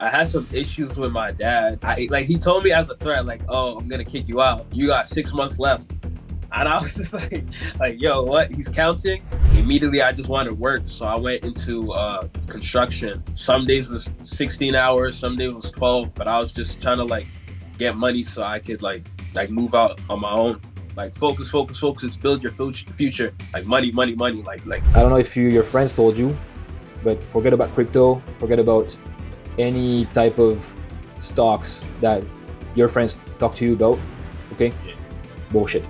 I had some issues with my dad. He told me as a threat, like, "Oh, I'm gonna kick you out. You got 6 months left." And I was just like, yo, what? He's counting. Immediately, I just wanted to work, so I went into construction. Some days was 16 hours, some days was 12, but I was just trying to like get money so I could like move out on my own. Like focus, focus, focus. Build your future. Like money, money, money. Like. I don't know if your friends told you, but forget about crypto. Forget about any type of stocks that your friends talk to you about. Okay, bullshit.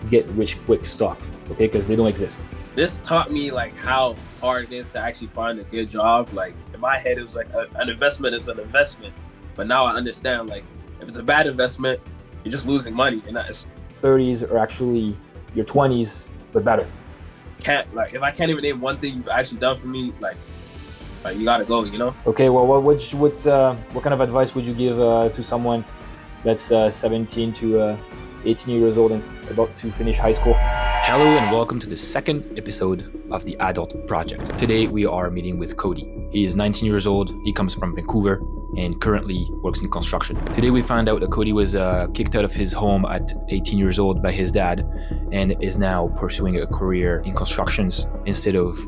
Get rich quick stock. Okay, because they don't exist. This taught me like how hard it is to actually find a good job. Like in my head, it was like an investment is an investment, but now I understand like if it's a bad investment, you're just losing money. And it's 30s are actually your 20s, but better. If I can't even name one thing you've actually done for me, like you gotta go, you know. Okay, well, what kind of advice would you give to someone that's 17 to 18 years old and about to finish high school? Hello and welcome to the second episode of the Adult Project. Today we are meeting with Kodi. He is 19 years old, he comes from Vancouver and currently works in construction. Today we found out that Kodi was kicked out of his home at 18 years old by his dad and is now pursuing a career in constructions instead of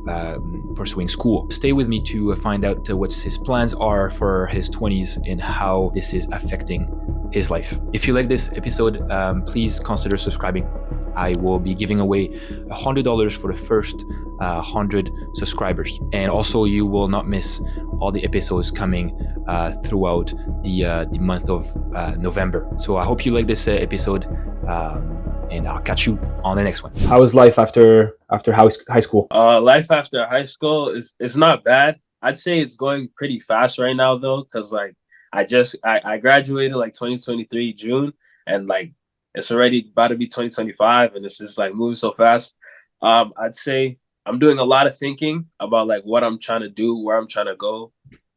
pursuing school. Stay with me to find out what his plans are for his 20s and how this is affecting his life. If you like this episode, please consider subscribing. I will be giving away $100 for the first 100 subscribers. And also you will not miss all the episodes coming throughout the month of November. So I hope you like this episode and I'll catch you on the next one. How is life after high school? Life after high school is not bad. I'd say it's going pretty fast right now though, because like I graduated like 2023 June and like it's already about to be 2025 and it's just like moving so fast. I'd say I'm doing a lot of thinking about like what I'm trying to do, where I'm trying to go,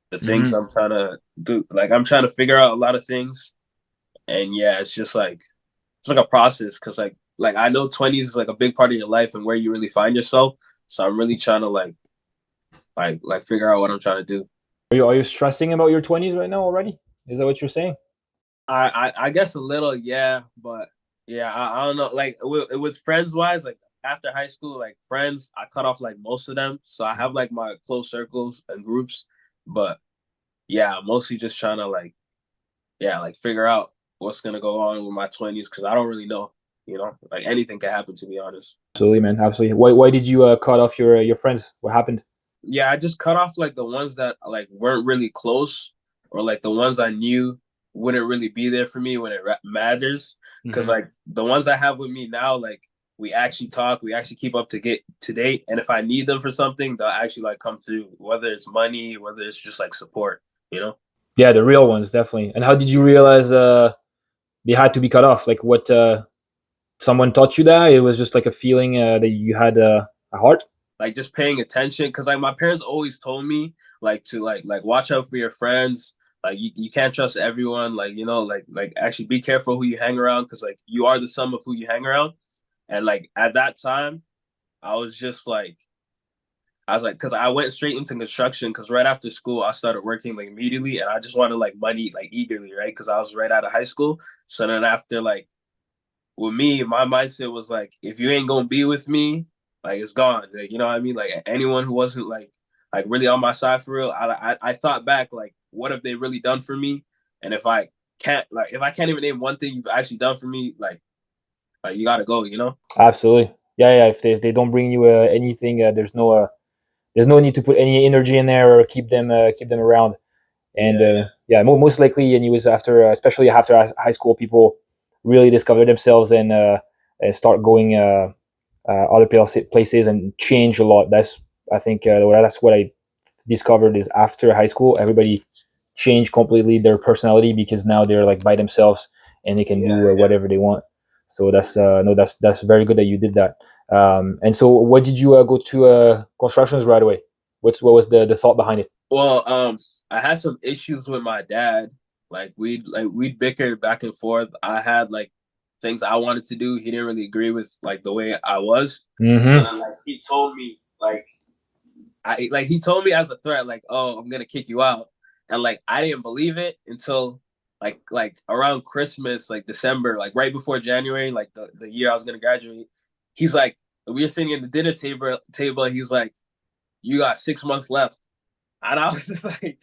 the things I'm trying to do. Like I'm trying to figure out a lot of things. And yeah, it's just like it's like a process because like I know 20s is like a big part of your life and where you really find yourself. So I'm really trying to like figure out what I'm trying to do. Are you stressing about your 20s right now already? Is that what you're saying? I guess a little, yeah, but yeah, I don't know. Like with friends wise, like after high school, like friends, I cut off like most of them. So I have like my close circles and groups, but yeah, mostly just trying to like figure out what's gonna go on with my 20s because I don't really know. You know, like anything can happen, to be honest. Absolutely, man. Absolutely. Why did you cut off your friends? What happened? Yeah, I just cut off like the ones that like weren't really close or like the ones I knew wouldn't really be there for me when it matters. Because like the ones I have with me now, like we actually talk, we actually keep up to date. And if I need them for something, they'll actually like come through, whether it's money, whether it's just like support, you know? Yeah, the real ones, definitely. And how did you realize they had to be cut off? Like what someone taught you that? It was just like a feeling that you had a heart? Like just paying attention. Cause like my parents always told me like to like watch out for your friends. Like you can't trust everyone, like, you know, like actually be careful who you hang around because like you are the sum of who you hang around. And like at that time, I was like, because I went straight into construction because right after school, I started working like immediately and I just wanted like money like eagerly, right? Because I was right out of high school. So then after like with me, my mindset was like, if you ain't gonna be with me, like it's gone. Like, you know what I mean? Like anyone who wasn't like really on my side for real, I thought back like, what have they really done for me? And if I can't even name one thing you've actually done for me, like you gotta go, you know? Absolutely. Yeah. If they don't bring you anything, there's no need to put any energy in there or keep them around. And most likely, and it was after, especially after high school, people really discover themselves and start going other places and change a lot. I think that's what I discovered is after high school, everybody changed completely their personality because now they're like by themselves and they can do whatever they want. So that's very good that you did that. And so what did you go to constructions right away? What was the thought behind it? Well, I had some issues with my dad. Like we'd bicker back and forth. I had like things I wanted to do. He didn't really agree with like the way I was. So like he told me he told me as a threat, like, "Oh, I'm gonna kick you out." And like I didn't believe it until like around Christmas, like December, like right before January, like the year I was gonna graduate. He's like, we were sitting at the dinner table, and he's like, "You got 6 months left." And I was just like,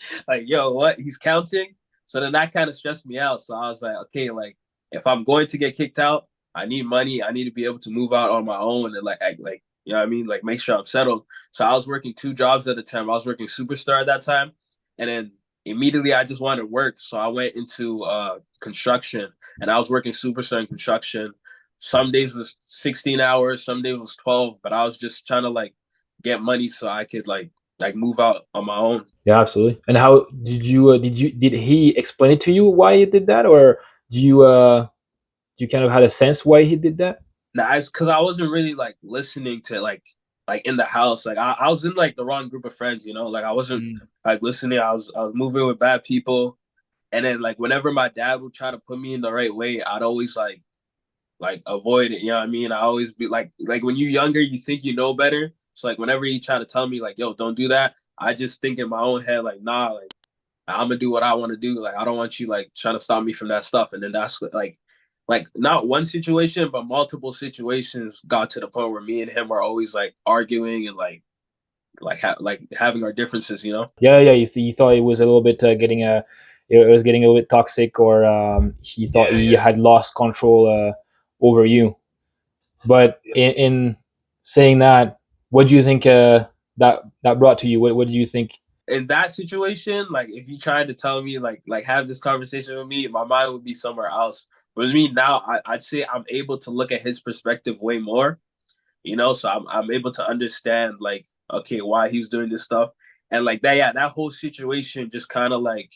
yo, what? He's counting. So then that kind of stressed me out. So I was like, okay, like if I'm going to get kicked out, I need money. I need to be able to move out on my own and like you know what I mean, like make sure I'm settled. So I was working 2 jobs at the time. I was working Superstar at that time, and then immediately I just wanted to work. So I went into construction, and I was working Superstar in construction. Some days was 16 hours, some days was 12, but I was just trying to like get money so I could like move out on my own. Yeah, absolutely. And how did he explain it to you why he did that, or do you kind of had a sense why he did that? Nah, it's because I wasn't really like listening to like in the house. Like I was in like the wrong group of friends, you know. Like I wasn't Mm. like listening. I was moving with bad people, and then like whenever my dad would try to put me in the right way, I'd always like avoid it. You know what I mean? I always be like when you're younger, you think you know better. So like whenever he try to tell me like, yo, don't do that, I just think in my own head like, nah, like I'm gonna do what I want to do. Like I don't want you like trying to stop me from that stuff. And then that's like not one situation, but multiple situations got to the point where me and him are always like arguing and like having our differences. You know? Yeah, yeah. You thought it was a little bit it was getting a little bit toxic, or he thought Yeah, he yeah. had lost control over you. But in saying that, what do you think that brought to you? What do you think? In that situation, like if you tried to tell me like have this conversation with me, my mind would be somewhere else. But with me now, I'd say I'm able to look at his perspective way more, you know. So I'm able to understand like okay why he was doing this stuff, and like that, yeah, that whole situation just kind of like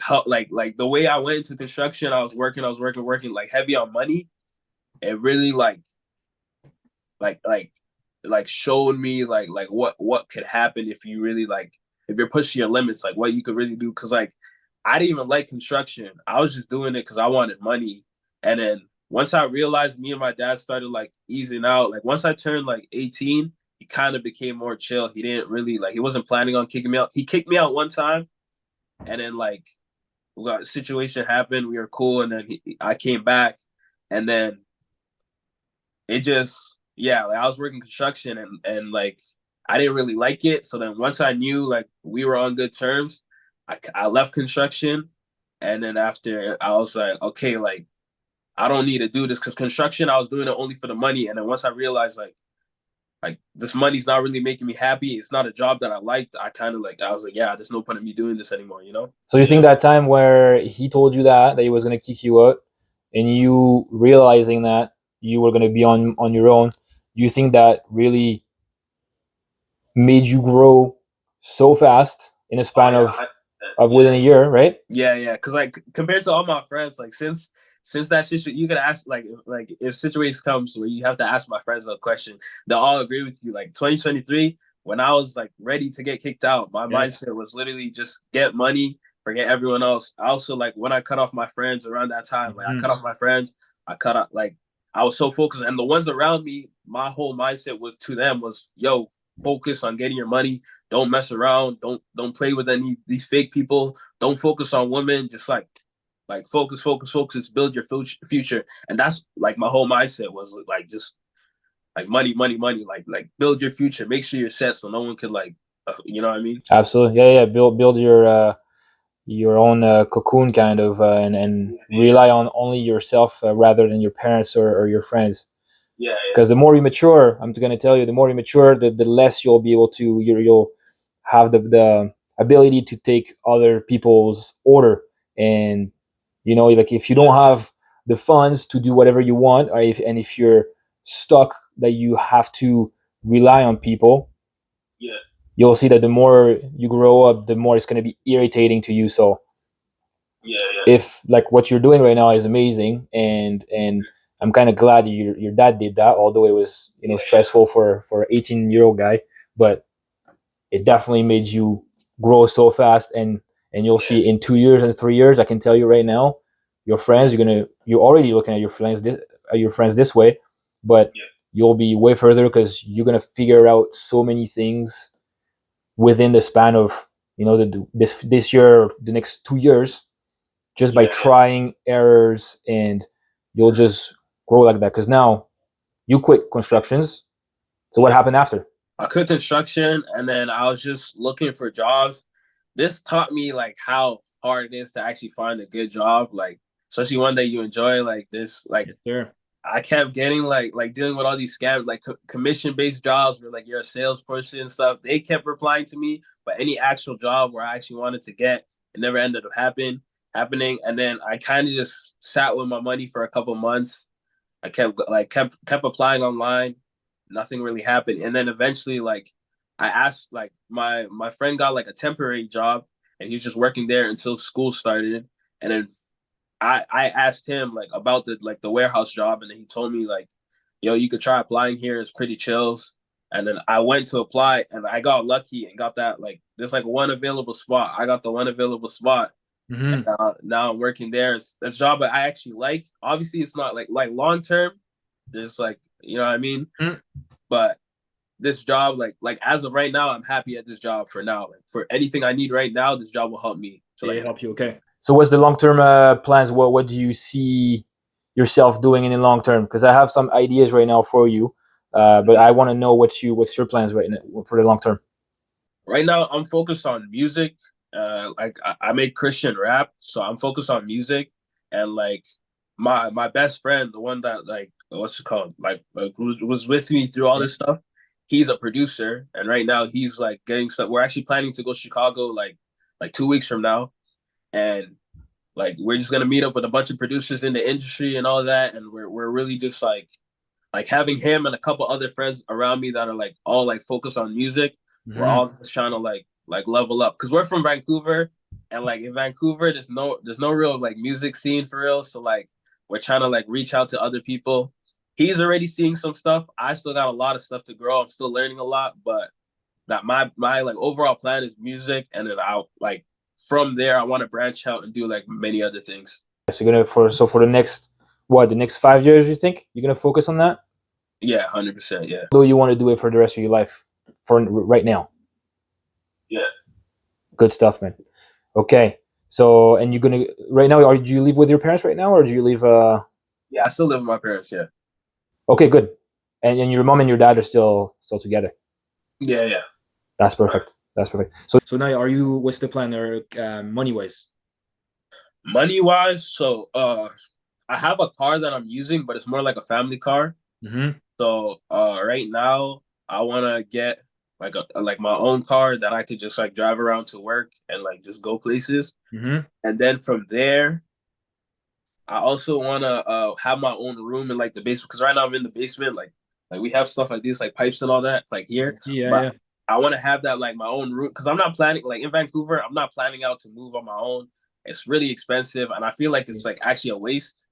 how like the way I went into construction. I was working like heavy on money. It really like like like showed me like what could happen if you really like if you're pushing your limits, like what you could really do. Cause like I didn't even like construction. I was just doing it because I wanted money. And then once I realized me and my dad started like easing out, like once I turned like 18, he kind of became more chill. He didn't really like he wasn't planning on kicking me out. He kicked me out one time, and then like we got a situation happened. We were cool, and then I came back, and then it just yeah, like I was working construction, and like I didn't really like it. So then once I knew like we were on good terms, I left construction, and then after I was like, okay, like I don't need to do this because construction I was doing it only for the money, and then once I realized like this money's not really making me happy, it's not a job that I liked. I kind of like I was like, yeah, there's no point in me doing this anymore, you know? So you think that time where he told you that he was gonna kick you out, and you realizing that you were gonna be on your own, do you think that really made you grow so fast in a Oh span yeah, of yeah. within a year, right? Yeah. Cause like compared to all my friends, like since that situation, you could ask like if situation comes where you have to ask my friends a question, they'll all agree with you. Like 2023, when I was like ready to get kicked out, my Yes. mindset was literally just get money, forget everyone else. I also like when I cut off my friends around that time, like I Hmm. cut off my friends, I cut off like I was so focused, and the ones around me, my whole mindset was to them was, yo, focus on getting your money. Don't mess around. Don't play with any these fake people. Don't focus on women. Just like focus. Build your future. And that's like my whole mindset was like just like money. Like build your future. Make sure you're set so no one could like you know what I mean? Absolutely, yeah, yeah. Build your own cocoon, kind of, and Yeah, rely on only yourself rather than your parents or your friends. yeah, Because the more you mature, I'm going to tell you, the more you mature, the less you'll be able to you'll have the ability to take other people's order. And like if you yeah, don't have the funds to do whatever you want, if you're stuck that you have to rely on people, yeah, you'll see that the more you grow up, the more it's going to be irritating to you. So yeah. if like what you're doing right now is amazing, and I'm kind of glad your dad did that, although it was stressful for an 18-year-old guy, but it definitely made you grow so fast. And you'll see in 2 years and 3 years, I can tell you right now, your friends, you're already looking at your friends this way, but Yeah, you'll be way further because you're gonna figure out so many things within the span of this year, the next 2 years, just by Yeah. trying errors, and you'll just grow like that. Because now you quit constructions. So what Yeah. happened after? I quit construction and then I was just looking for jobs. This taught me like how hard it is to actually find a good job, like especially one that you enjoy. Like this, like Yes, sir. I kept getting like dealing with all these scams, like commission based jobs where like you're a salesperson and stuff. They kept replying to me, but any actual job where I actually wanted to get, it never ended up happening. And then I kind of just sat with my money for a couple months. I kept applying online. Nothing really happened, and then eventually, like I asked, like my friend got like a temporary job, and he was just working there until school started, and then I asked him like about the warehouse job, and then he told me like, yo, you could try applying here. It's pretty chills. And then I went to apply, and I got lucky and got that like there's like one available spot. I got the one available spot, and Mm-hmm. now I'm working there. It's a job that I actually like. Obviously, it's not like long term. There's like you know what I mean, but this job like as of right now, I'm happy at this job for now. Like for anything I need right now, this job will help me to They like help you. Okay. So what's the long-term plans? What do you see yourself doing in the long term? Because I have some ideas right now for you, but I want to know what's your plans right now for the long term. right now I'm focused on music. Like I make Christian rap, so I'm focused on music and like my best friend, the one that like what's it called, like was with me through all Yeah. this stuff. He's a producer, and right now he's like getting stuff. We're actually planning to go to Chicago like 2 weeks from now, and like we're just gonna meet up with a bunch of producers in the industry and all that, and we're really just like having him and a couple other friends around me that are like all like focused on music. We're Mm-hmm. all just trying to like level up because we're from Vancouver, and like in Vancouver, there's no real like music scene for real. So like we're trying to like reach out to other people. He's already seeing some stuff. I still got a lot of stuff to grow. I'm still learning a lot, but that my like overall plan is music, and then I'll like from there I want to branch out and do like many other things. So you're gonna for the next the next 5 years, you think you're gonna focus on that? Yeah, 100%. Yeah, Though you want to do it for the rest of your life, for right now. yeah, Good stuff, man. Okay. So and you're gonna right now. Do you live with your parents right now, or do you live? yeah. I still live with my parents. Yeah, Okay, good. And your mom and your dad are still together. yeah, yeah. That's perfect. That's perfect. So now, are you? What's the plan, or money wise? Money wise, so I have a car that I'm using, but it's more like a family car. Mm-hmm. So right now I wanna get like my own car that I could just like drive around to work and like just go places. Mm-hmm. And then from there, I also wanna have my own room in like the basement because right now I'm in the basement, like we have stuff like this, like pipes and all that, like here. Yeah, But yeah. I want to have that like my own room because I'm not planning like in Vancouver. I'm not planning out to move on my own. It's really expensive, and I feel like it's like actually a waste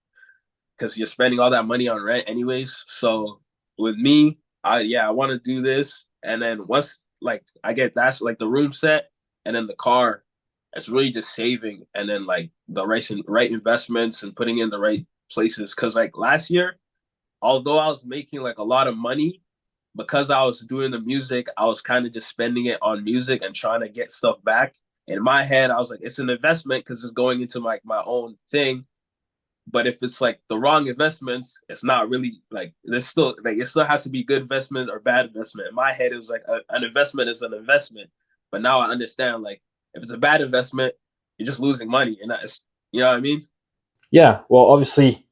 because you're spending all that money on rent anyways. So with me, I want to do this, and then once like I get that's like the room set, and then the car, it's really just saving, and then like the right investments and putting in the right places. Because like last year, although I was making like a lot of money, because I was doing the music, I was kind of just spending it on music and trying to get stuff back. In my head, I was like, it's an investment because it's going into my own thing. But if it's like the wrong investments, it's not really like there's still like it still has to be good investment or bad investment. In my head, it was like an investment is an investment. But now I understand like if it's a bad investment, you're just losing money, and that's you know what I mean. Yeah. Well, obviously,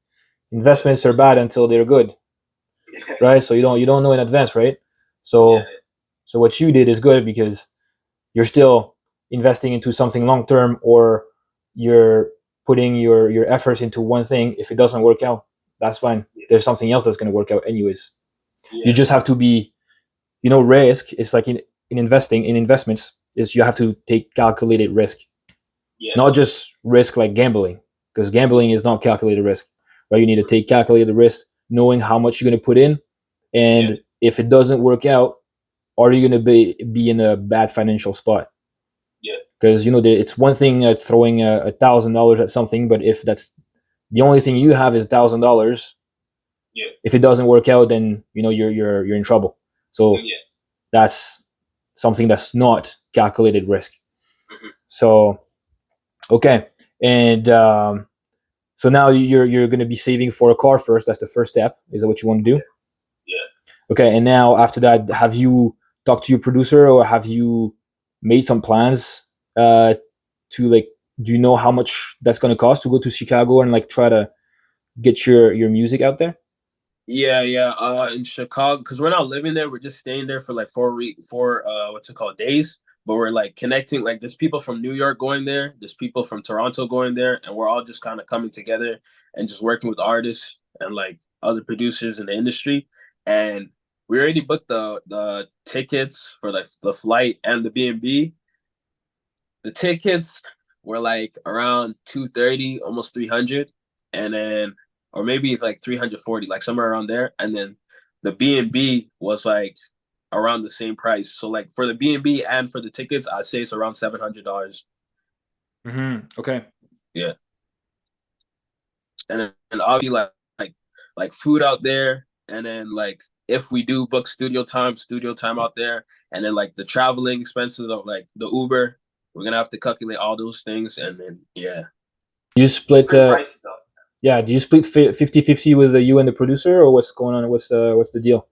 investments are bad until they're good, right? So you don't know in advance, right? Yeah, So so what you did is good because you're still investing into something long term, or you're putting your efforts into one thing. If it doesn't work out, that's fine. There's something else that's going to work out anyways. You yeah, just have to be, risk. It's like in investing in investments is you have to take calculated risk, yeah, not just risk like gambling, because gambling is not calculated risk, right? You need to take calculated risk, knowing how much you're going to put in, yeah, and if it doesn't work out, are you going to be in a bad financial spot? yeah, Because it's one thing throwing $1,000 at something, but if that's the only thing you have is $1,000, yeah, if it doesn't work out, then you're in trouble. So yeah. that's something that's not calculated risk. So okay, and so now you're going to be saving for a car first. That's the first step. Is that what you want to do? Yeah. Okay, and now after that, have you talked to your producer, or have you made some plans to like? Do you know how much that's going to cost to go to Chicago and like try to get your music out there? Yeah, yeah. In Chicago, because we're not living there. We're just staying there for like what's it called, days. But we're like connecting. Like, there's people from New York going there. There's people from Toronto going there, and we're all just kind of coming together and just working with artists and like other producers in the industry. And we already booked the tickets for like the flight and the B&B. The tickets were like around 230, almost 300, and then or maybe it's like 340, like somewhere around there. And then the B&B was like around the same price. So like for the B&B and for the tickets, I'd say it's around $700. Okay. Yeah. And obviously like food out there, and then like if we do book studio time out there, and then like the traveling expenses of like the Uber, we're gonna have to calculate all those things, and then yeah. Do you split? Pretty pricey though. Yeah. Do you split 50-50 with you and the producer, or what's going on? What's the deal?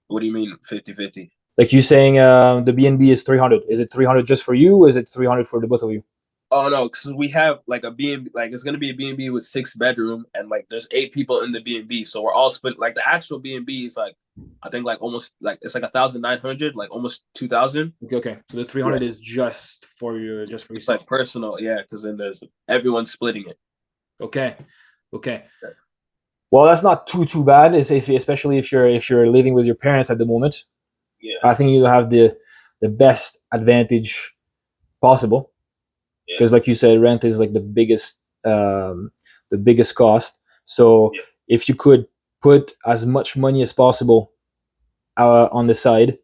What do you mean 50-50? Like you saying, the B&B is 300. Is it 300 just for you? Or is it 300 for the both of you? Oh no, because we have like a B&B, like it's gonna be a B&B with 6 bedroom, and like there's 8 people in the B&B, so we're all split. Like the actual B&B is like, I think like almost like it's like 1,900, like almost 2,000. Okay. Okay. So the 300 is just for you, just for It's yourself. like personal, yeah, because then there's everyone splitting it. Okay. Okay. Well, that's not too bad. Especially if you're living with your parents at the moment. Yeah, I think you have the best advantage possible, yeah, because like you said, rent is like the biggest cost. So yeah. if you could put as much money as possible on the side,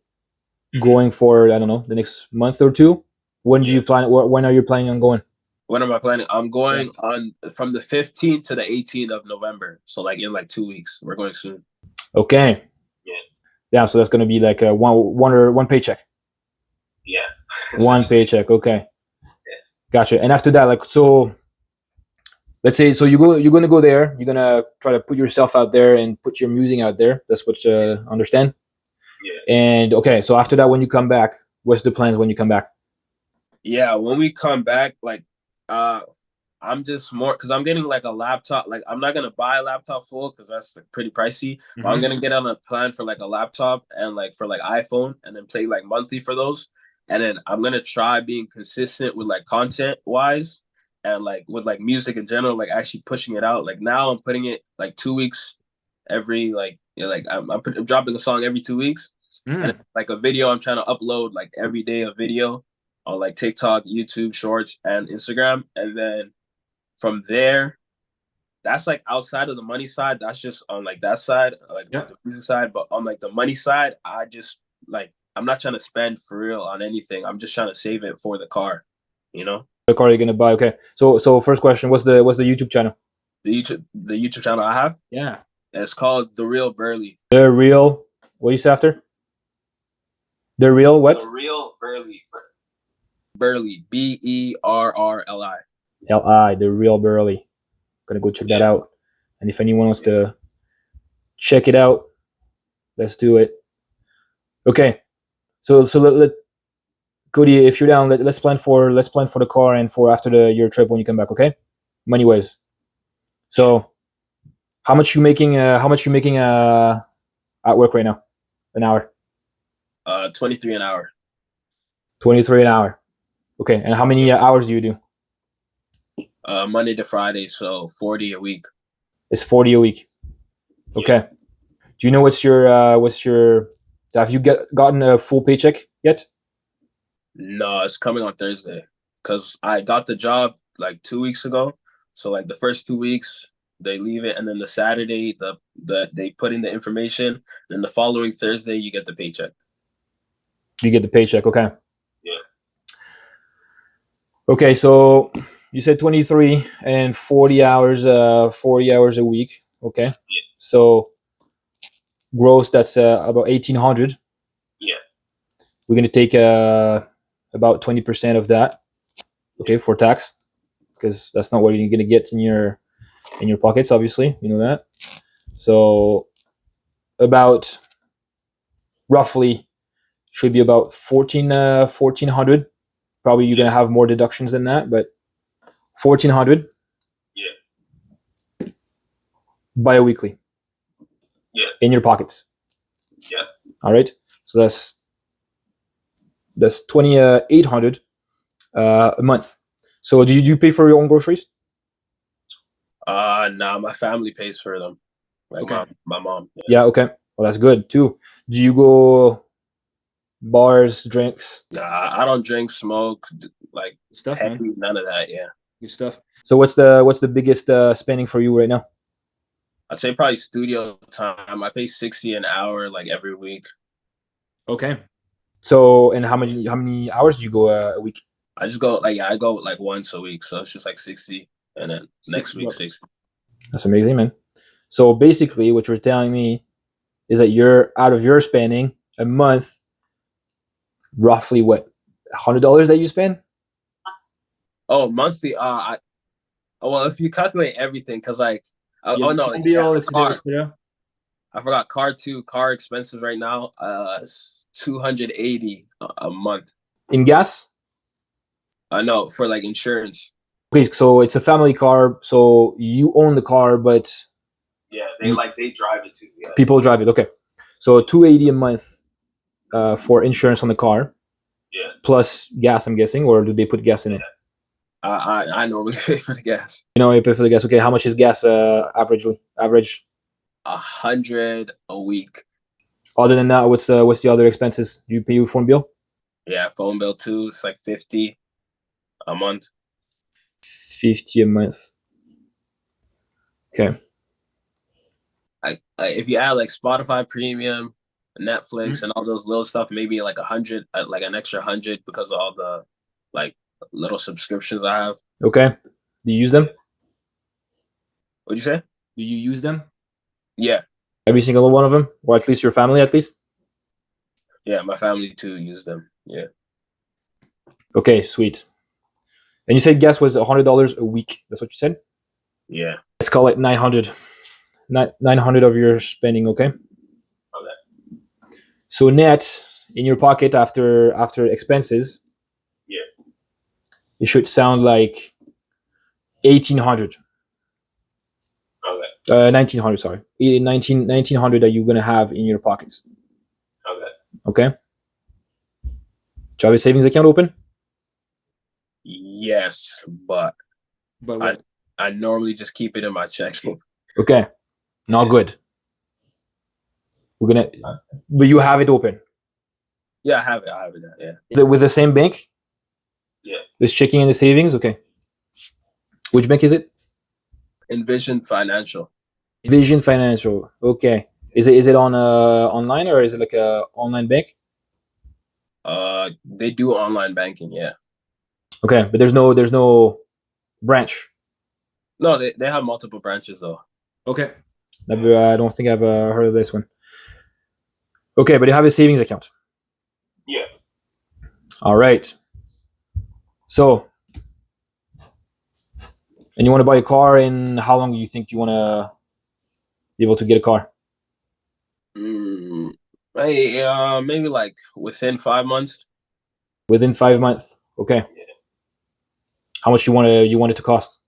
going for, I don't know, the next month or two. When do Yeah. you plan? When are you planning on going? When am I planning? I'm Yeah. going on from the 15th to the 18th of November. So like in like 2 weeks. We're going soon. Okay. Yeah. Yeah. So that's gonna be like a one paycheck. Yeah. One paycheck. Okay. Gotcha. And after that, like, so let's say, so you're gonna go there. You're gonna try to put yourself out there and put your music out there. That's what you understand. Yeah. And okay, so after that, when you come back, what's the plans when you come back? Yeah. When we come back, like I'm just more because I'm getting like a laptop. Like I'm not gonna buy a laptop full because that's like pretty pricey. But I'm gonna get on a plan for like a laptop and like for like iPhone, and then pay like monthly for those. And then I'm gonna try being consistent with like content wise, and like with like music in general, like actually pushing it out. Like now I'm putting it like 2 weeks every like, you know, like I'm dropping a song every 2 weeks, and like a video I'm trying to upload like every day, a video on like TikTok, YouTube Shorts, and Instagram, and then from there, that's like outside of the money side. That's just on like that side, like Yeah. the music side. But on like the money side, I just like I'm not trying to spend for real on anything. I'm just trying to save it for the car, you know. The car you're gonna buy. Okay. So first question, what's the YouTube channel? The YouTube channel I have, Yeah. it's called The Real Burley. The real. What you say after? The real what? The Real Burley. Burley. Berrli. Li. The real Burley. Gonna go check that out. And if anyone wants to check it out, let's do it. Okay. So let Kodi, if you're down, let's plan for the car and for after your trip when you come back. Okay. Money wise. So how much you making? At work right now? An hour. 23 an hour. 23 an hour. Okay. And how many hours do you do? Monday to Friday, so 40 a week. It's 40 a week. Okay. Yeah. Do you know what's your have you gotten a full paycheck yet? No, it's coming on Thursday because I got the job like 2 weeks ago. So like the first 2 weeks they leave it, and then the Saturday they put in the information. Then the following Thursday you get the paycheck. You get the paycheck, okay? Yeah. Okay, so you said 23 and 40 hours a week. Okay. Yeah. So gross, that's about 1,800. Yeah. We're gonna take about 20% of that. okay, for tax, because that's not what you're gonna get in your pockets. Obviously, you know that. So about roughly should be about 1400. Probably you're gonna have more deductions than that, but 1400. Yeah. Bi-weekly. Yeah. In your pockets. Yeah. All right. So that's 2800 a month. So do you pay for your own groceries? Nah, my family pays for them. Like Okay. my mom. Yeah. Okay. Well, that's good too. Do you go bars, drinks? Nah, I don't drink, smoke, like Stuff, heavy, man. none of that. Yeah. Good stuff. So what's the biggest spending for you right now? I'd say probably studio time. I pay 60 an hour like every week. Okay. So and how many hours do you go a week? I just go I go like once a week, so it's just like 60, and then next week $60. 60. That's amazing, man. So basically, what you're telling me is that you're out of your spending a month, roughly what, $100 that you spend? Oh, monthly. Well, if you calculate everything, because like Yeah, no, bill, car. yeah. I forgot car too. Car expenses right now. It's 280 a month. In gas? I know for like insurance. Okay, so it's a family car, so you own the car, but Yeah, they drive it too. Yeah. people drive it. Okay, so 280 a month for insurance on the car. Yeah. Plus gas, I'm guessing, or do they put gas in it? I normally pay for the gas. You know, you pay for the gas. Okay, how much is gas averagely? Average. 100 a week. Other than that, what's the other expenses? Do you pay your phone bill? Yeah, phone bill too. It's like 50 a month. 50 a month. Okay. Like if you add like Spotify Premium, Netflix, and all those little stuff, maybe like 100, like an extra 100 because of all the like little subscriptions I have. Okay. Do you use them? What'd you say? Do you use them? Yeah. Every single one of them, or at least your family, at least. Yeah, my family too use them. Yeah. Okay, sweet. And you said gas was $100 a week. That's what you said. Yeah. Let's call it 900. 900 of your spending. Okay. Okay. So net in your pocket after expenses. Yeah. It should sound like 1800. Okay. 1900. Sorry, 1900 that you're gonna have in your pockets. Okay. Okay. Do you have a savings account open? Yes, but what? I normally just keep it in my checking. Okay. Not good. We're gonna, but you have it open. Yeah, I have it. Yeah. Is it with the same bank? Yeah. This checking and the savings. Okay. Which bank is it? Envision Financial. Vision Financial. Okay. Is it on online, or is it like a online bank? They do online banking. Yeah. Okay, but there's no branch. No, they have multiple branches though. Okay. I don't think I've heard of this one. Okay, but you have a savings account. Yeah. All right. So, and you want to buy a car, and how long do you think you want to be able to get a car? Maybe like within 5 months. Within 5 months. Okay. Yeah. How much you want it to cost?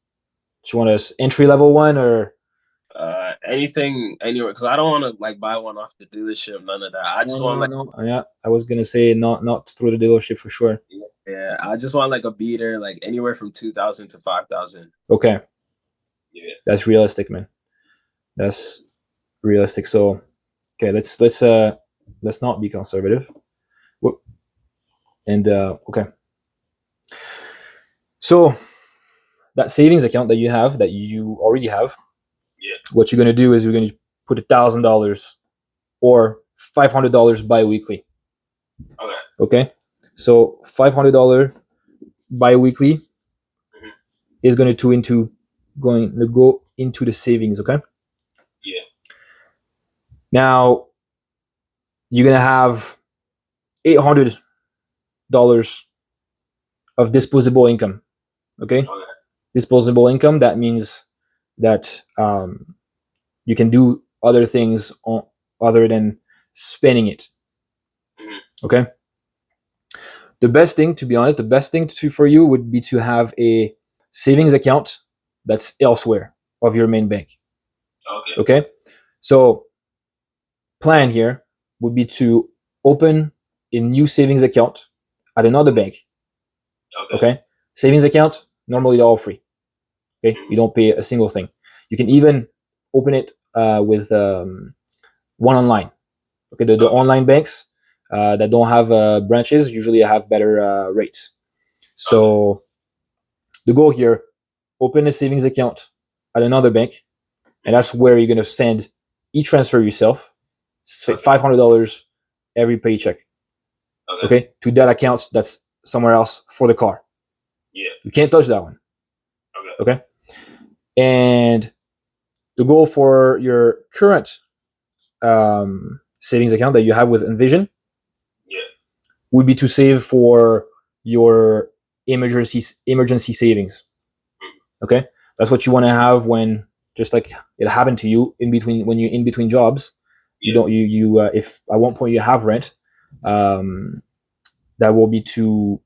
Do you want an entry level one, or Anything anywhere? Because I don't want to like buy one off the dealership. None of that. I just want no. Yeah, I was gonna say not through the dealership for sure. Yeah, I just want like a beater, like anywhere from 2,000 to 5,000. Okay. Yeah. That's realistic, man. That's realistic. So, okay, let's not be conservative. And okay. So that savings account that you already have. Yeah. What you're gonna do is you're gonna put $1,000 or $500 bi-weekly. Okay. Okay. So $500 bi-weekly is going to go into the savings. Okay. Yeah. Now you're gonna have $800 of disposable income. Okay, Okay. disposable income. That means that you can do other things other than spending it. Mhm. Okay. The best thing, to be honest, the best thing for you would be to have a savings account that's elsewhere of your main bank. Okay. Okay. So plan here would be to open a new savings account at another bank. Okay. Savings account, normally they're all free. Okay. You don't pay a single thing. You can even open it with one online. Okay. The online banks that don't have branches usually have better rates. So the goal here, open a savings account at another bank, and that's where you're going to send e-transfer yourself $500 every paycheck. Okay, to that account that's somewhere else for the car. Yeah. You can't touch that one. Okay. And the goal for your current savings account that you have with Envision would be to save for your emergency savings. Okay, that's what you want to have when, just like it happened to you when you're in between jobs. You don't if at one point you have rent, that will be to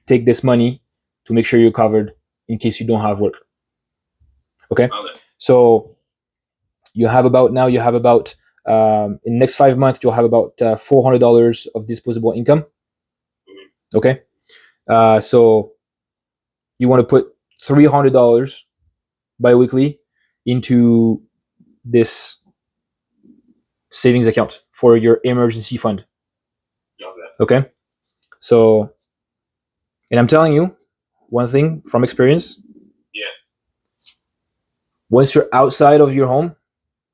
take this money to make sure you're covered in case you don't have work. Okay. So you have about in the next 5 months you'll have about $400 of disposable income. Okay. So you want to put $300 biweekly into this savings account for your emergency fund. Okay. So, and I'm telling you one thing from experience. Once you're outside of your home,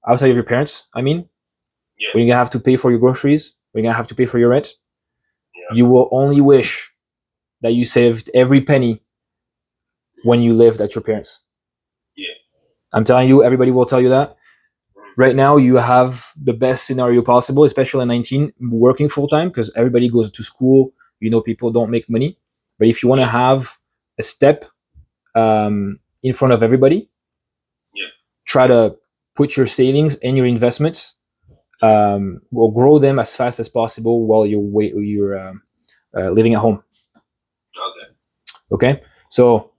outside of your parents, when you're gonna have to pay for your groceries, when you're gonna have to pay for your rent, you will only wish that you saved every penny when you lived at your parents. I'm telling you, everybody will tell you that. Right now, you have the best scenario possible, especially at 19, working full time, because everybody goes to school. People don't make money. But if you want to have a step in front of everybody, try to put your savings and your investments, will grow them as fast as possible while you're living at home. Okay. So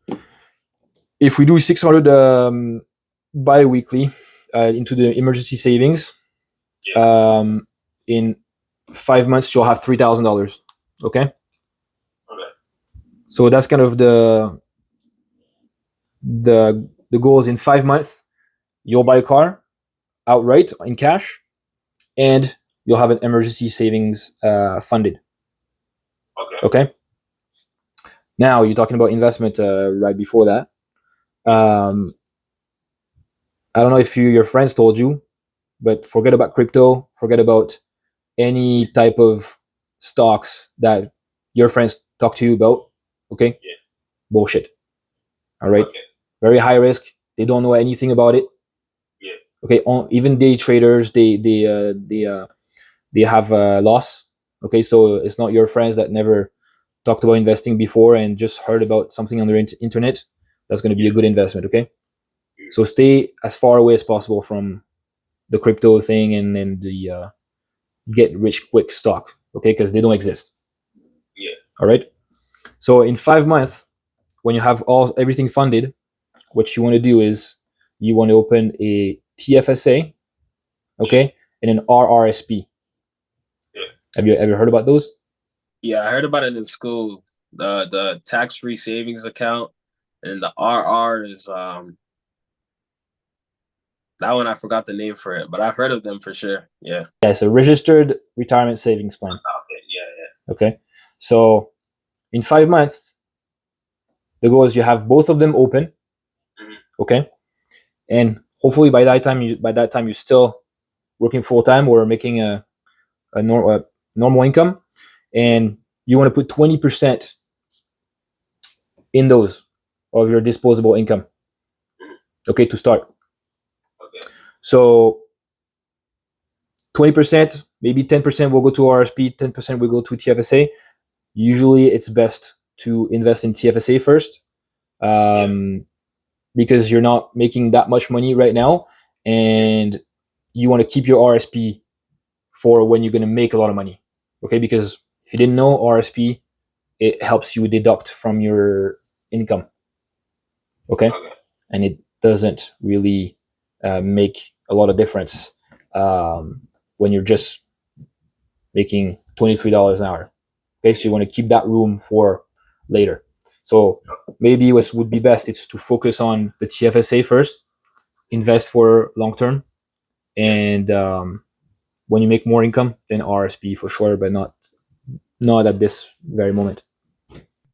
if we do 600 bi-weekly into the emergency savings, in 5 months you'll have $3,000. Okay. So that's kind of the goals. In 5 months you'll buy a car outright in cash, and you'll have an emergency savings funded. Okay. Now you're talking about investment right before that. I don't know if your friends told you, but forget about crypto, forget about any type of stocks that your friends talk to you about. Okay. Bullshit. All right. Very high risk. They don't know anything about it. Okay. Even day traders, they have a loss. Okay. So it's not your friends that never talked about investing before and just heard about something on the internet. That's going to be a good investment. Okay. So stay as far away as possible from the crypto thing and the get rich quick stock. Okay. Because they don't exist. All right. So in 5 months, when you have everything funded, what you want to do is you want to open a TFSA, okay, and an RRSP. Have you ever heard about those? Yeah, I heard about it in school. The tax-free savings account, and the RR is that one I forgot the name for it, but I've heard of them for sure. Yeah. Yeah, it's a registered retirement savings plan. Okay. So in 5 months, the goal is you have both of them open. Okay. And hopefully by that time you're still working full time or making a normal income, and you want to put 20% in those of your disposable income. Okay, to start. So 20%, maybe 10% will go to RSP, 10% will go to TFSA. Usually it's best to invest in TFSA first, because you're not making that much money right now, and you want to keep your RSP for when you're going to make a lot of money. Okay, because if you didn't know, RSP, it helps you deduct from your income. Okay, and it doesn't really make a lot of difference when you're just making $23 an hour. Okay, so you want to keep that room for later. So maybe what would be best is to focus on the TFSA first, invest for long term, and when you make more income, then RSP for sure, but not at this very moment.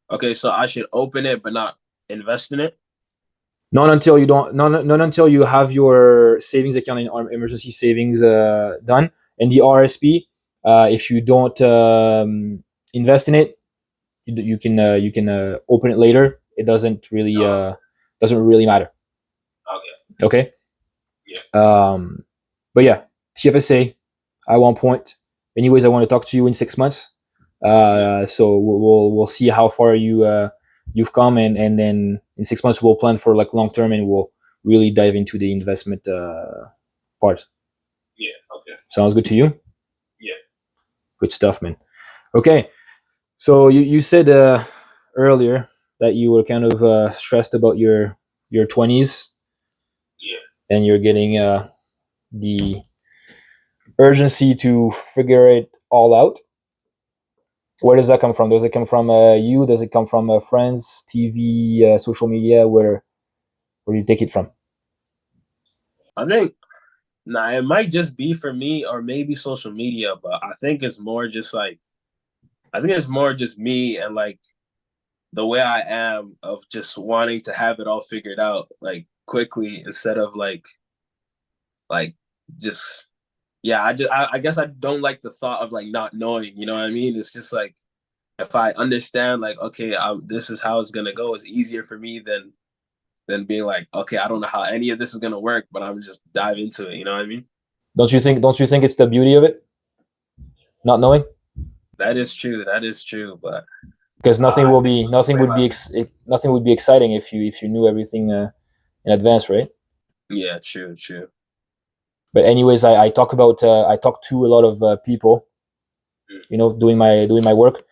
Okay, so I should open it but not invest in it. Not until you don't. Not until you have your savings account and emergency savings done, and the RSP. If you don't invest in it, you can open it later. It doesn't really matter. Okay. Okay. Yeah. But yeah, TFSA at one point. Anyways, I want to talk to you in 6 months. So we'll see how far you've come, and then in 6 months we'll plan for like long term, and we'll really dive into the investment part. Yeah. Okay. Sounds good to you? Yeah. Good stuff, man. Okay, so you said earlier that you were kind of stressed about your 20s. Yeah. And you're getting the urgency to figure it all out. Where does that come from? Does it come from you? Does it come from friends, TV, social media? Where do you take it from? I think it might just be for me or maybe social media, but I think it's more just like me and like the way I am of just wanting to have it all figured out like quickly instead of like just I guess I don't like the thought of like not knowing, you know what I mean? It's just like if I understand like okay, this is how it's gonna go, it's easier for me than being like okay, I don't know how any of this is gonna work, but I'm just dive into it, you know what I mean? Don't you think it's the beauty of it, not knowing? That is true. That is true. But Because nothing would be exciting if you knew everything in advance, right? yeah, true, true. But anyways, I talk to a lot of people, doing my work,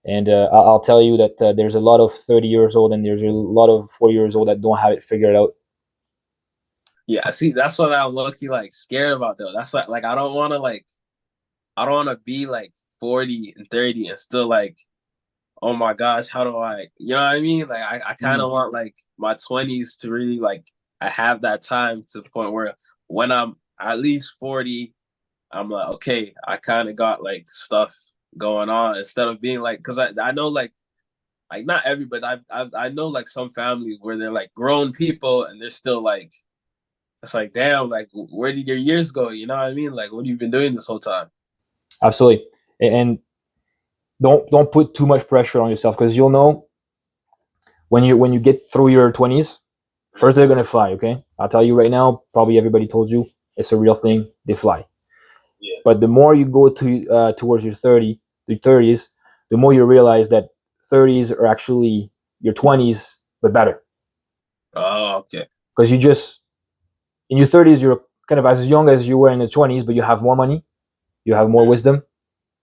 and I'll tell you that there's a lot of 30 years old and there's a lot of 40 years old that don't have it figured out. Yeah, see, that's what I'm lucky like scared about though. That's like I don't want to be like 40 and 30 and still like, oh my gosh, how do I, you know what I mean? Like I kind of want like my 20s to really like I have that time to the point where when I'm at least 40, I'm like, okay, I kind of got like stuff going on instead of being like, because I know like not everybody, I know like some families where they're like grown people and they're still like, it's like, damn, like where did your years go? You know what I mean? Like what have you been doing this whole time? Absolutely, and don't put too much pressure on yourself, because you'll know when you get through your 20s. First, they're gonna fly. Okay, I'll tell you right now. Probably everybody told you it's a real thing. They fly. Yeah. But the more you go towards your 30s, the more you realize that 30s are actually your 20s, but better. Oh, okay. Because you just in your 30s, you're kind of as young as you were in the 20s, but you have more money, you have more wisdom,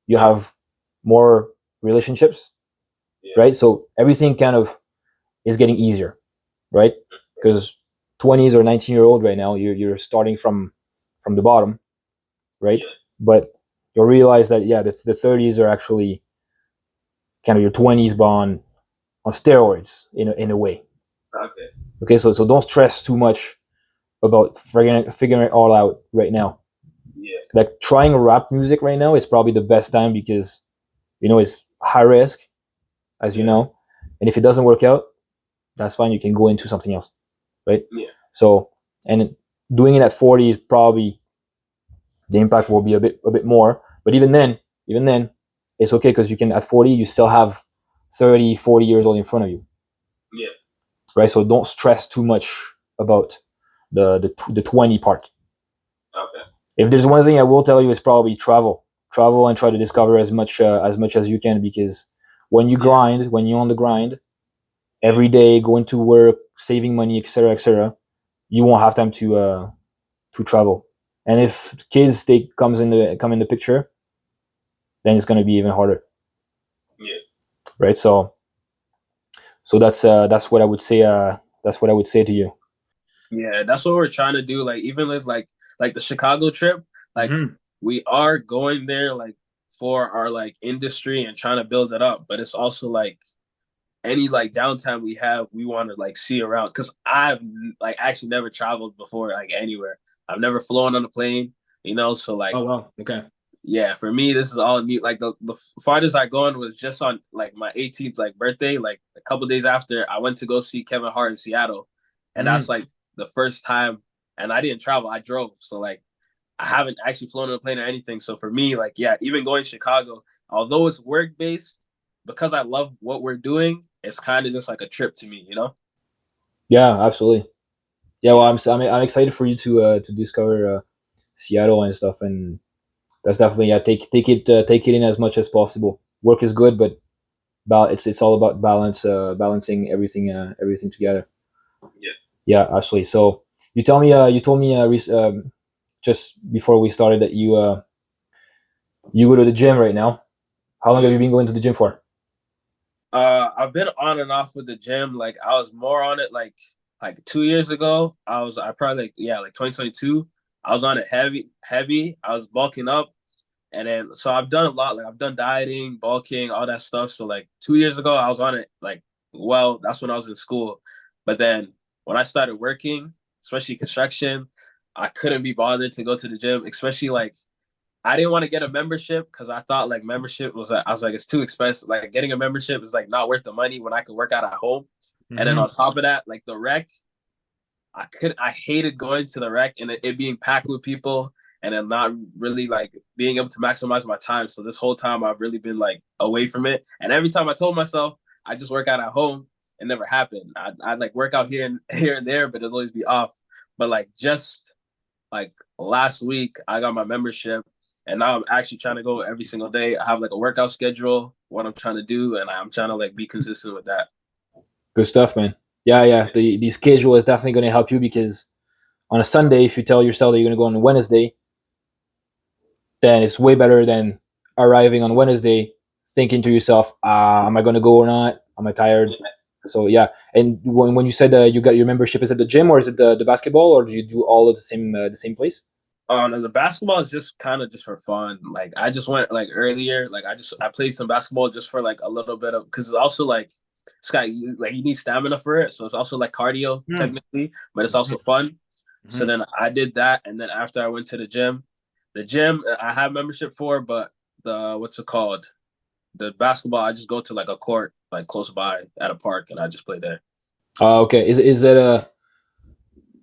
you have more relationships, right? So everything kind of is getting easier, right? Because 20s or 19-year-old right now, you're starting from the bottom, right? But you'll realize that the 30s are actually kind of your 20s, but on steroids in a way. Okay, so don't stress too much about figuring it all out right now. Yeah. Like trying rap music right now is probably the best time, because it's high risk, as you know, and if it doesn't work out, that's fine. You can go into something else, right? Yeah. So, and doing it at 40 is probably the impact will be a bit more. But even then, it's okay, because you can at 40 you still have 30, 40 years old in front of you. Yeah. Right. So don't stress too much about the 20 part. Okay. If there's one thing I will tell you, is probably travel and try to discover as much as you can, because when you're on the grind, every day, going to work, saving money, etc., etc., you won't have time to travel. And if kids come in the picture, then it's going to be even harder, Yeah. right? So that's what I would say. That's what I would say to you. Yeah, that's what we're trying to do. Like even with like the Chicago trip, like Mm-hmm. we are going there like for our like industry and trying to build it up. But it's also like any like downtime we have, we want to like see around. Cause I've like actually never traveled before, like anywhere. I've never flown on a plane, so like Oh wow. Okay. yeah, for me this is all new. Like the farthest I gone was just on like my 18th like birthday, like a couple days after I went to go see Kevin Hart in Seattle. And that's Mm. like the first time, and I didn't travel, I drove. So like I haven't actually flown on a plane or anything. So for me, like yeah, even going to Chicago, although it's work based, because I love what we're doing, it's kind of just like a trip to me. Yeah, absolutely. Yeah, well, Yeah. I'm excited for you to discover Seattle and stuff, and that's definitely, yeah. Take it in as much as possible. Work is good, but it's all about balancing everything together. Yeah. Yeah, absolutely. So you told me just before we started that you go to the gym right now. How long have Yeah. you been going to the gym for? I've been on and off with the gym. Like I was more on it like 2 years ago. I probably like yeah, like 2022. I was on it heavy. I was bulking up. And then so I've done a lot. Like I've done dieting, bulking, all that stuff. So like 2 years ago, I was on it. Like, well, that's when I was in school. But then when I started working, especially construction, I couldn't be bothered to go to the gym, especially like I didn't want to get a membership because I thought like membership was I was like it's too expensive. Like getting a membership is like not worth the money when I could work out at home. And then Mm-hmm. on top of that, like the rec, I hated going to the rec and it being packed with people and then not really like being able to maximize my time. So this whole time I've really been like away from it. And every time I told myself I just work out at home, it never happened. I'd like work out here and there, but it'll always be off. But like just like last week I got my membership and now I'm actually trying to go every single day. I have like a workout schedule, what I'm trying to do, and I'm trying to like be consistent with that. Good stuff, man. Yeah, yeah. The schedule is definitely going to help you because on a Sunday, if you tell yourself that you're going to go on a Wednesday, then it's way better than arriving on Wednesday thinking to yourself, am I going to go or not? Am I tired? So yeah. And when you said you got your membership, is it the gym or is it the basketball, or do you do all at the same place? And the basketball is just kind of just for fun. Like I just went like earlier. Like I played some basketball just for like a little bit of because it's also like Scott, like you need stamina for it. So it's also like cardio Mm. technically, but it's also fun. So Mm-hmm. then I did that, and then after I went to the gym I have membership for, but the what's it called? The basketball I just go to like a court like close by at a park, and I just play there. Okay.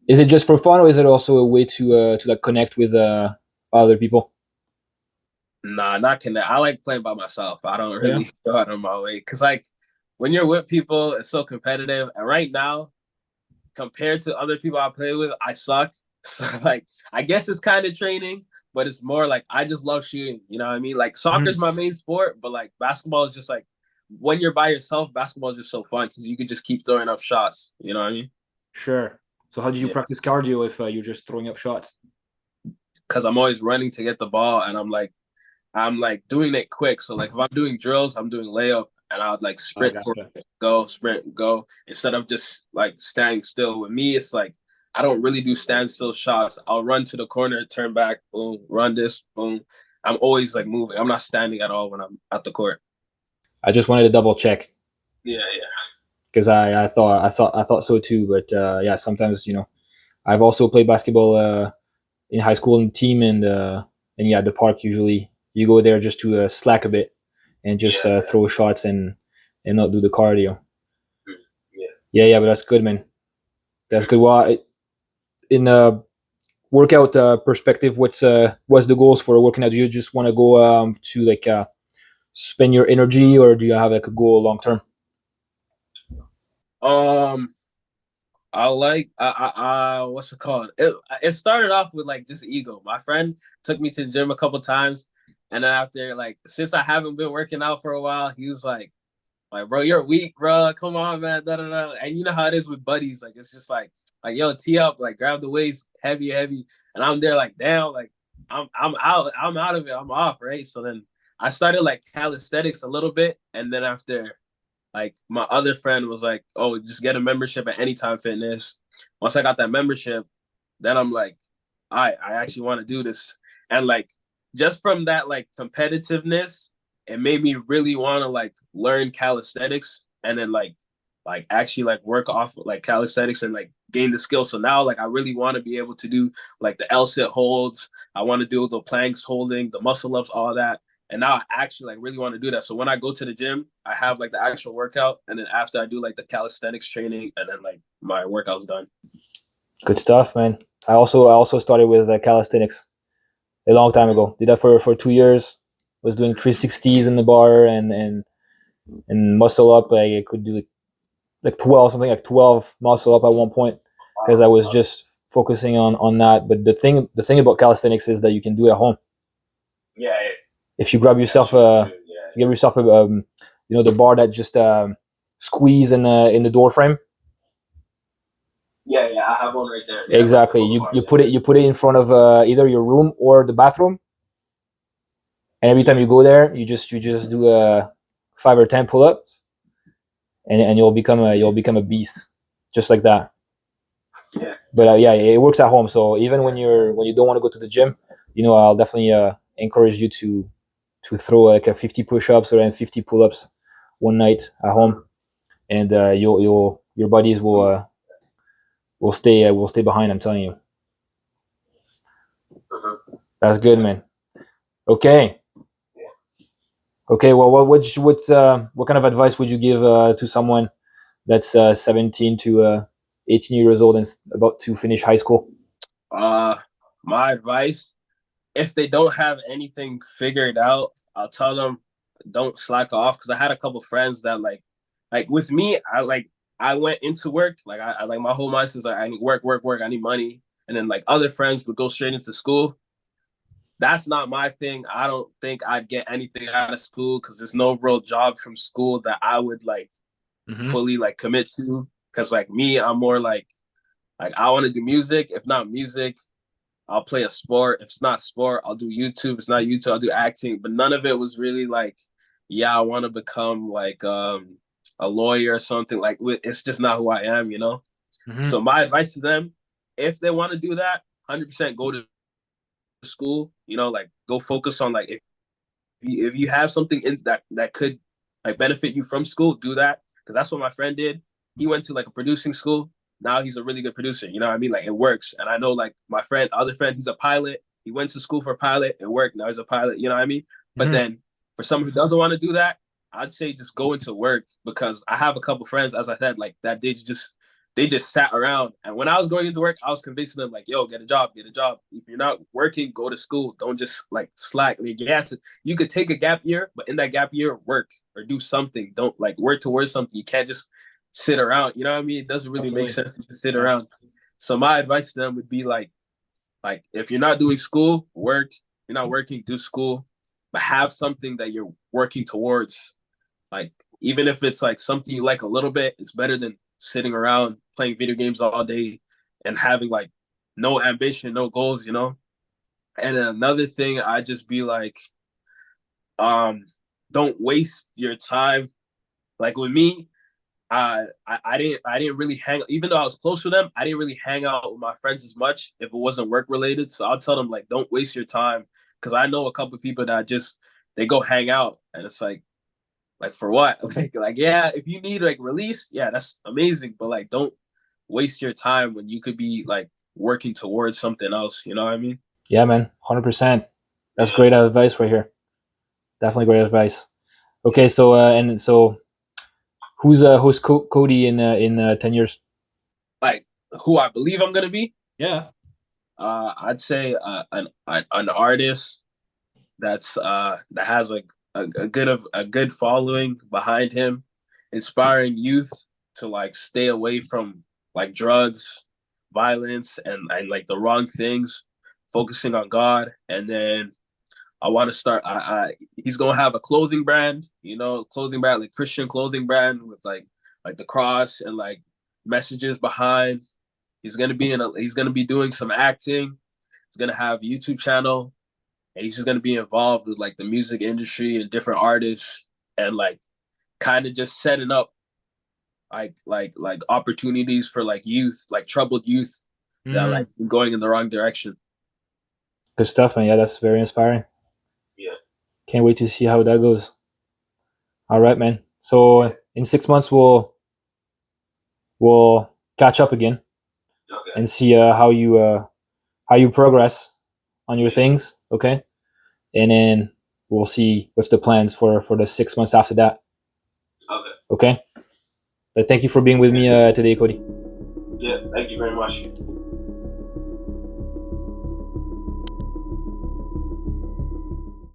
Is it just for fun, or is it also a way to like connect with other people? Nah, not connect. I like playing by myself. I don't Yeah. really go out of my way because like when you're with people, it's so competitive. And right now, compared to other people I play with, I suck. So like I guess it's kind of training, but it's more like I just love shooting. You know what I mean? Like soccer's Mm. my main sport, but like basketball is just like when you're by yourself, basketball is just so fun because you can just keep throwing up shots. You know what I mean? Sure. So how do you Yeah. practice cardio if you're just throwing up shots? Because I'm always running to get the ball, and I'm like doing it quick. So like if I'm doing drills, I'm doing layup, and I would like Oh, sprint for gotcha. it, go, sprint, go, instead of just like standing still. With me, it's like I don't really do standstill shots. I'll run to the corner, turn back, boom, run this, boom. I'm always like moving. I'm not standing at all when I'm at the court. I just wanted to double check Yeah, yeah, because I thought so too. But yeah, sometimes I've also played basketball in high school and team, and yeah, the park usually you go there just to slack a bit and just yeah, throw shots and not do the cardio. yeah. Yeah, yeah, but that's good, man. That's good. Well, in a workout perspective, what's the goals for working out? Do you just want to go to like spend your energy, or do you have like a goal long term? Um, I like what's it called? It started off with like just ego. My friend took me to the gym a couple times, and then after like since I haven't been working out for a while, he was like, Like, bro, you're weak, bro. Come on, man. Da, da, da. And you know how it is with buddies. Like, it's just like, yo, tee up, like, grab the weights, heavy, heavy. And I'm there, like, damn, like, I'm out of it. I'm off, right? So then I started like calisthenics a little bit, and then after, like, my other friend was like, oh, just get a membership at Anytime Fitness. Once I got that membership, then I'm like, I actually want to do this. And like, just from that like competitiveness, it made me really want to like learn calisthenics and then like actually like work off like calisthenics and like gain the skill. So now like I really want to be able to do like the L sit holds. I want to do the planks holding, the muscle ups, all that. And now I actually like really want to do that. So when I go to the gym, I have like the actual workout, and then after I do like the calisthenics training, and then like my workout's done. Good stuff, man. I also started with calisthenics a long time ago. Did that for 2 years. Was doing 360s in the bar and muscle up. I could do like 12, something like 12 muscle up at one point because I was just focusing on that. But the thing about calisthenics is that you can do it at home. Yeah. If you grab yourself give yourself a the bar that just squeeze in the door frame. Yeah, I have one right there. Exactly. You put it in front of either your room or the bathroom, and every time you go there, you just do 5 or 10 pull-ups, and you'll become a beast, just like that. Yeah. But yeah, it works at home. So even when you don't want to go to the gym, I'll definitely encourage you to throw like a 50 push-ups or 50 pull-ups one night at home, and your bodies will stay behind. I'm telling you. That's good, man. Okay. Well, what kind of advice would you give to someone that's 17 to 18 years old and about to finish high school? My advice: if they don't have anything figured out, I'll tell them don't slack off. Because I had a couple friends that like with me, I went into work I like my whole mindset is like I need work, I need money, and then like other friends would go straight into school. That's not my thing. I don't think I'd get anything out of school because there's no real job from school that I would like fully like commit to. Because like me, I'm more like I want to do music. If not music, I'll play a sport. If it's not sport, I'll do YouTube. If it's not YouTube, I'll do acting. But none of it was really like, yeah, I want to become like a lawyer or something. Like it's just not who I am, you know. So my advice to them, if they want to do that, 100% go to school. You know, like go focus on like if you have something in that could like benefit you from school, do that. Because that's what my friend did. He went to like a producing school. Now he's a really good producer. You know what I mean? Like it works. And I know like my other friend, he's a pilot. He went to school for a pilot. It worked. Now he's a pilot. You know what I mean? But then for someone who doesn't want to do that, I'd say just go into work, because I have a couple friends, as I said, like that they just sat around. And when I was going into work, I was convincing them like, yo, get a job, get a job. If you're not working, go to school. Don't just like slack. Like, yes, you could take a gap year, but in that gap year, work or do something. Don't like work towards something. You can't just sit around. You know what I mean? It doesn't really make sense to sit around. So my advice to them would be like if you're not doing school, work. If you're not working, do school, but have something that you're working towards. Like even if it's like something you like a little bit, it's better than sitting around playing video games all day and having like no ambition, no goals, you know? And another thing, I just be like, don't waste your time. Like with me, I didn't really hang, even though I was close to them, I didn't really hang out with my friends as much if it wasn't work related. So I'll tell them like, don't waste your time, because I know a couple of people that just they go hang out, and it's like for what? Like yeah, if you need like release, yeah, that's amazing, but like don't waste your time when you could be like working towards something else. You know what I mean? Yeah, man, 100%. That's great advice right here. Definitely great advice. Okay, so who's Kodi in 10 years? Like who I believe I'm gonna be? Yeah. I'd say an artist that has a good following behind him, inspiring youth to like stay away from like drugs, violence, and like the wrong things, focusing on God. And then I want to start. He's gonna have a clothing brand, clothing brand like Christian clothing brand with like the cross and like messages behind. He's gonna be doing some acting. He's gonna have a YouTube channel, and he's just gonna be involved with like the music industry and different artists, and like kind of just setting up like opportunities for like youth, like troubled youth that like going in the wrong direction. Good stuff, man. Yeah, that's very inspiring. Yeah. Can't wait to see how that goes. All right, man. So in 6 months we'll catch up again and see how you progress on your things, okay? And then we'll see what's the plans for the 6 months after that. Okay. But thank you for being with me today, Kodi. Yeah, thank you very much.